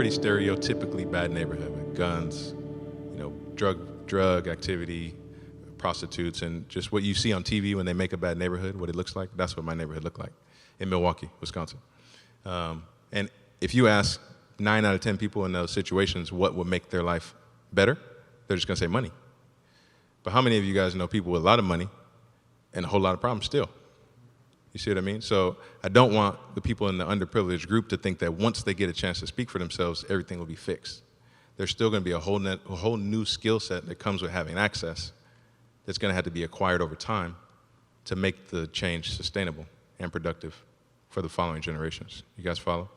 pretty stereotypically bad neighborhood with guns, drug activity, prostitutes, and just what you see on TV when they make a bad neighborhood, what it looks like. That's what my neighborhood looked like in Milwaukee, Wisconsin. And if you ask 9 out of 10 people in those situations what would make their life better, they're just gonna say money. But how many of you guys know people with a lot of money and a whole lot of problems still? You see what I mean? So I don't want the people in the underprivileged group to think that once they get a chance to speak for themselves, everything will be fixed. There's still going to be a whole new skill set that comes with having access that's going to have to be acquired over time to make the change sustainable and productive for the following generations. You guys follow?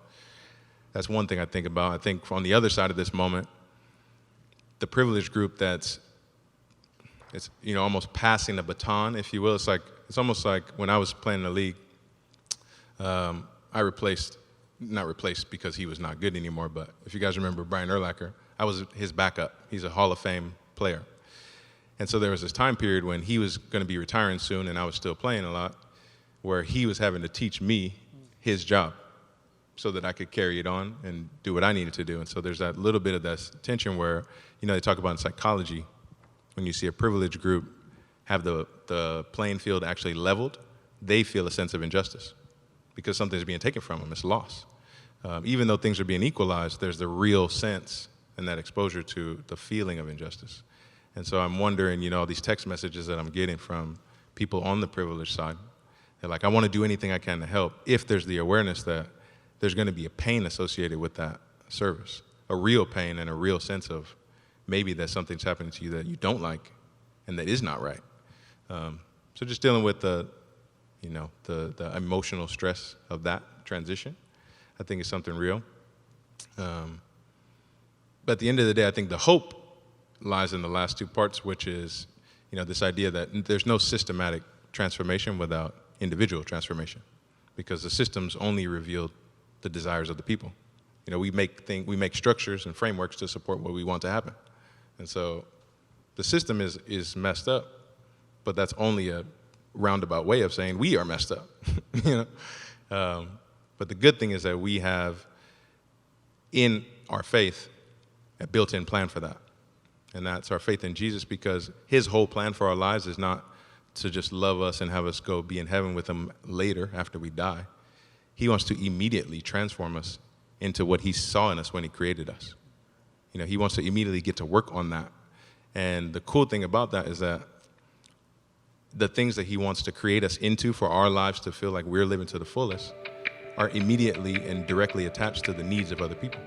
That's one thing I think about. I think on the other side of this moment, the privileged group it's almost passing the baton, if you will. It's almost like when I was playing in the league, I not replaced because he was not good anymore, but if you guys remember Brian Urlacher, I was his backup. He's a Hall of Fame player. And so there was this time period when he was going to be retiring soon and I was still playing a lot, where he was having to teach me his job so that I could carry it on and do what I needed to do. And so there's that little bit of that tension where, they talk about in psychology, when you see a privileged group have the playing field actually leveled, they feel a sense of injustice because something's being taken from them, it's loss. Even though things are being equalized, there's the real sense and that exposure to the feeling of injustice. And so I'm wondering, all these text messages that I'm getting from people on the privileged side, they're like, I want to do anything I can to help, if there's the awareness that there's going to be a pain associated with that service, a real pain and a real sense of maybe that something's happening to you that you don't like and that is not right. So just dealing with the emotional stress of that transition, I think is something real. But at the end of the day, I think the hope lies in the last two parts, which is, this idea that there's no systematic transformation without individual transformation, because the systems only reveal the desires of the people. We make structures and frameworks to support what we want to happen. And so the system is messed up, but that's only a roundabout way of saying we are messed up. But the good thing is that we have in our faith a built-in plan for that. And that's our faith in Jesus, because his whole plan for our lives is not to just love us and have us go be in heaven with him later after we die. He wants to immediately transform us into what he saw in us when he created us. He wants to immediately get to work on that. And the cool thing about that is that the things that he wants to create us into for our lives to feel like we're living to the fullest are immediately and directly attached to the needs of other people.